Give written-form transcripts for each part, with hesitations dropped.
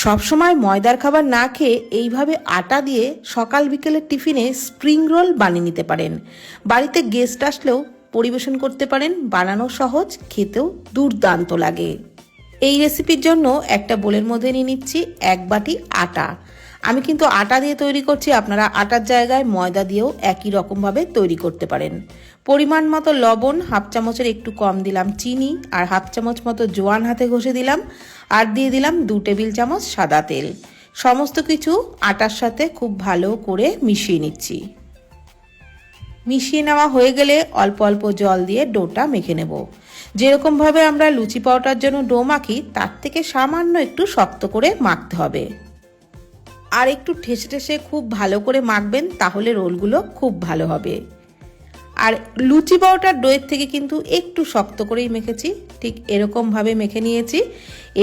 সবসময় ময়দার খাবার না খেয়ে এইভাবে আটা দিয়ে সকাল বিকেলের টিফিনে স্প্রিং রোল বানিয়ে নিতে পারেন। বাড়িতে গেস্ট আসলেও পরিবেশন করতে পারেন। বানানো সহজ, খেতেও দুর্দান্ত লাগে। এই রেসিপির জন্য একটা বোলের মধ্যে নিয়ে নিচ্ছি 1 বাটি আটা। আমি কিন্তু আটা দিয়ে তৈরি করছি, আপনারা আটার জায়গায় ময়দা দিয়েও একই রকমভাবে তৈরি করতে পারেন। পরিমাণ মতো লবণ, হাফ চামচের একটু কম দিলাম চিনি, আর হাফ চামচ মতো জোয়ান হাতে ঘষে দিলাম, আর দিয়ে দিলাম 2 টেবিল চামচ সাদা তেল। সমস্ত কিছু আটার সাথে খুব ভালো করে মিশিয়ে নিচ্ছি। মিশিয়ে নেওয়া হয়ে গেলে অল্প অল্প জল দিয়ে ডোটা মেখে নেব। যেরকমভাবে আমরা লুচি পাউডার জন্য ডো মাখি তার থেকে সামান্য একটু শক্ত করে মাখতে হবে। আর একটু ঠেসে ঠেসে খুব ভালো করে মাখবেন, তাহলে রোলগুলো খুব ভালো হবে। আর লুচি পাউডার ডোয়ের থেকে কিন্তু একটু শক্ত করেই মেখেছি, ঠিক এরকমভাবে মেখে নিয়েছি।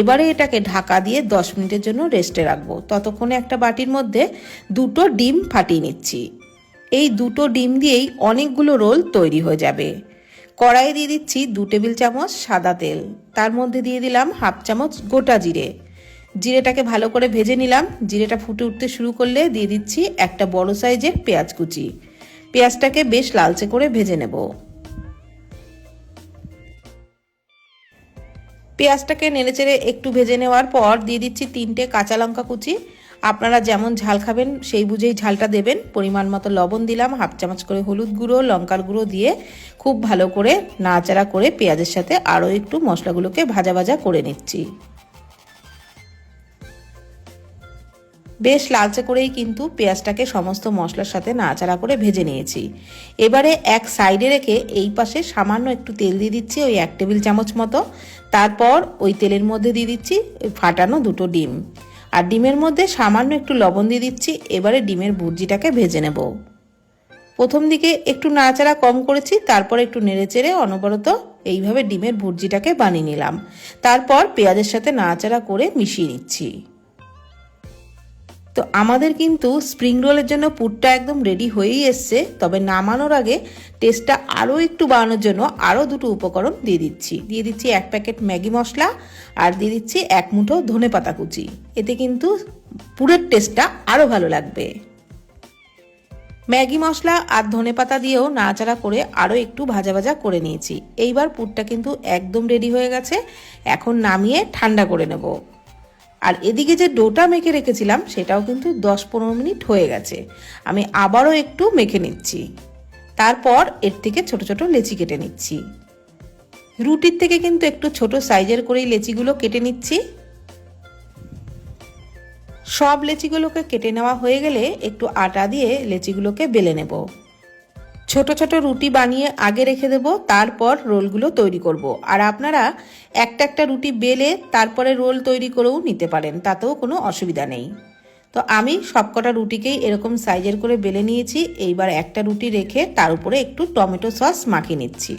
এবারে এটাকে ঢাকা দিয়ে 10 মিনিটের জন্য রেস্টে রাখবো। ততক্ষণে একটা বাটির মধ্যে 2টো ডিম ফাটিয়ে নিচ্ছি। এই 2টো ডিম দিয়েই অনেকগুলো রোল তৈরি হয়ে যাবে। কড়াইয়ে দিয়ে দিচ্ছি 2 টেবিল চামচ সাদা তেল, তার মধ্যে দিয়ে দিলাম হাফ চামচ গোটা জিরে। জিরেটাকে ভালো করে ভেজে নিলাম। জিরেটা ফুটে উঠতে শুরু করলে দিয়ে দিচ্ছি একটা বড় সাইজের পেঁয়াজ কুচি। পেঁয়াজটাকে বেশ লালচে করে ভেজে নেব। পেঁয়াজটাকে নেড়েচেড়ে একটু ভেজে নেওয়ার পর দিয়ে দিচ্ছি 3টে কাঁচা লঙ্কা কুচি। আপনারা যেমন ঝাল খাবেন সেই বুঝেই ঝালটা দেবেন। পরিমাণ মতো লবণ দিলাম, হাফ চামচ করে হলুদ গুঁড়ো, লঙ্কার গুঁড়ো দিয়ে খুব ভালো করে নাড়াচাড়া করে পেঁয়াজের সাথে আরও একটু মশলাগুলোকে ভাজা ভাজা করে নিচ্ছি। বেশ লালচে করেই কিন্তু পেঁয়াজটাকে সমস্ত মশলার সাথে নাড়াচাড়া করে ভেজে নিয়েছি। এবারে এক সাইডে রেখে এই পাশে সামান্য একটু তেল দিয়ে দিচ্ছি, ওই 1 টেবিল চামচ মতো। তারপর ওই তেলের মধ্যে দিয়ে দিচ্ছি ফাটানো 2টো ডিম, আর ডিমের মধ্যে সামান্য একটু লবণ দিয়ে দিচ্ছি। এবারে ডিমের ভুর্জিটাকে ভেজে নেব। প্রথম দিকে একটু নাড়াচাড়া কম করেছি, তারপর একটু নেড়েচেড়ে অনবরত এইভাবে ডিমের ভুর্জিটাকে বানিয়ে নিলাম। তারপর পেঁয়াজের সাথে নাড়াচাড়া করে মিশিয়ে নিচ্ছি। তো আমাদের কিন্তু স্প্রিং রোলের জন্য পুরটা একদম রেডি হয়েই এসছে। তবে নামানোর আগে টেস্টটা আরও একটু বাড়ানোর জন্য আরও 2টো উপকরণ দিয়ে দিচ্ছি 1 প্যাকেট ম্যাগি মশলা, আর দিয়ে দিচ্ছি 1 মুঠো ধনেপাতা কুচি। এতে কিন্তু পুরের টেস্টটা আরও ভালো লাগবে। ম্যাগি মশলা আর ধনেপাতা দিয়েও নাড়াচাড়া করে আরও একটু ভাজা ভাজা করে নিয়েছি। এইবার পুরটা কিন্তু একদম রেডি হয়ে গেছে। এখন নামিয়ে ঠান্ডা করে নেব। আর এদিকে যে ডোটা মেখে রেখেছিলাম সেটাও কিন্তু 10-15 মিনিট হয়ে গেছে। আমি আবারও একটু মেখে নিচ্ছি। তারপর এর থেকে ছোট ছোট লেচি কেটে নিচ্ছি। রুটির থেকে কিন্তু একটু ছোট সাইজের করেই লেচিগুলো কেটে নিচ্ছি। সব লেচিগুলোকে কেটে নেওয়া হয়ে গেলে একটু আটা দিয়ে লেচিগুলোকে বেলে নেব। ছোট ছোট রুটি বানিয়ে আগে রেখে দেব, তারপর রোলগুলো তৈরি করব। আর আপনারা একটা একটা রুটি বেলে তারপরে রোল তৈরি করেও নিতে পারেন, তাতেও কোনো অসুবিধা নেই। তো আমি সবকটা রুটিকেই এরকম সাইজের করে বেলে নিয়েছি। এইবার একটা রুটি রেখে তার উপরে একটু টমেটো সস মাখিয়ে নিচ্ছি।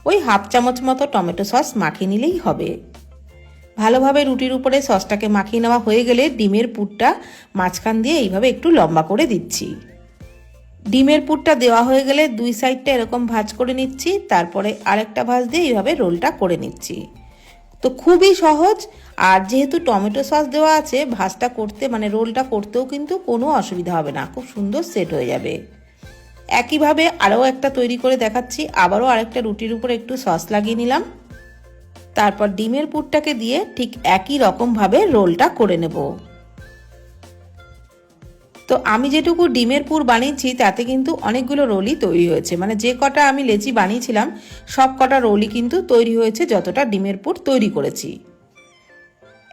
ওই হাফ চামচ মতো টমেটো সস মাখিয়ে নিলেই হবে। ভালোভাবে রুটির উপরে সসটাকে মাখিয়ে নেওয়া হয়ে গেলে ডিমের পুরটা মাঝখান দিয়ে এইভাবে একটু লম্বা করে দিচ্ছি। ডিমের পুরটা দেওয়া হয়ে গেলে 2 সাইডটা এরকম ভাঁজ করে নিচ্ছি। তারপরে আরেকটা ভাঁজ দিয়ে এইভাবে রোলটা করে নিচ্ছি। তো খুবই সহজ। আর যেহেতু টমেটো সস দেওয়া আছে, ভাঁজটা করতে মানে রোলটা করতেও কিন্তু কোনো অসুবিধা হবে না, খুব সুন্দর সেট হয়ে যাবে। একইভাবে আরও একটা তৈরি করে দেখাচ্ছি। আবারও আরেকটা রুটির উপরে একটু সস লাগিয়ে নিলাম। তারপর ডিমের পুরটাকে দিয়ে ঠিক একই রকমভাবে রোলটা করে নেব। তো আমি যেটুকু ডিমের পুর বানিয়েছি তাতে কিন্তু অনেকগুলো রোলই তৈরি হয়েছে। মানে যে কটা আমি লেচি বানিয়েছিলাম সব কটা রোলই কিন্তু তৈরি হয়েছে যতটা ডিমের পুর তৈরি করেছি।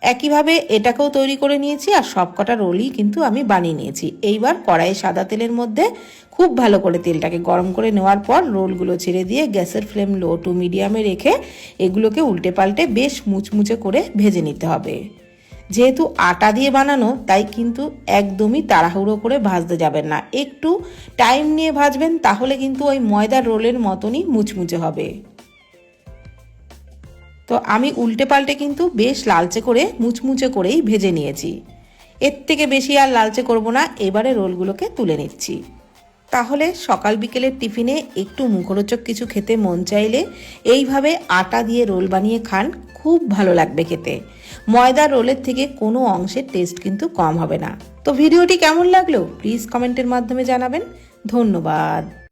একইভাবে এটাকেও তৈরি করে নিয়েছি, আর সব কটা রোলই কিন্তু আমি বানিয়ে নিয়েছি। এইবার কড়াইয়ে সাদা তেলের মধ্যে খুব ভালো করে তেলটাকে গরম করে নেওয়ার পর রোলগুলো ছেড়ে দিয়ে গ্যাসের ফ্লেম লো টু মিডিয়ামে রেখে এগুলোকে উল্টে পাল্টে বেশ মুচমুচে করে ভেজে নিতে হবে। যেহেতু আটা দিয়ে বানানো তাই কিন্তু একদমই তাড়াহুড়ো করে ভাজতে যাবেন না, একটু টাইম নিয়ে ভাজবেন, তাহলে কিন্তু ওই ময়দার রোলের মতনই মুচমুচে হবে। তো আমি উল্টে পাল্টে কিন্তু বেশ লালচে করে মুচমুচে করেই ভেজে নিয়েছি। এর থেকে বেশি আর লালচে করব না। এবারে রোলগুলোকে তুলে নিচ্ছি। তাহলে সকাল বিকেলের টিফিনে একটু মুখরোচক কিছু খেতে মন চাইলে এইভাবে আটা দিয়ে রোল বানিয়ে খান, খুব ভালো লাগবে খেতে। ময়দার রোলের থেকে কোনো অংশের টেস্ট কিন্তু কম হবে না। তো ভিডিওটি কেমন লাগলো প্লিজ কমেন্টের মাধ্যমে জানাবেন। ধন্যবাদ।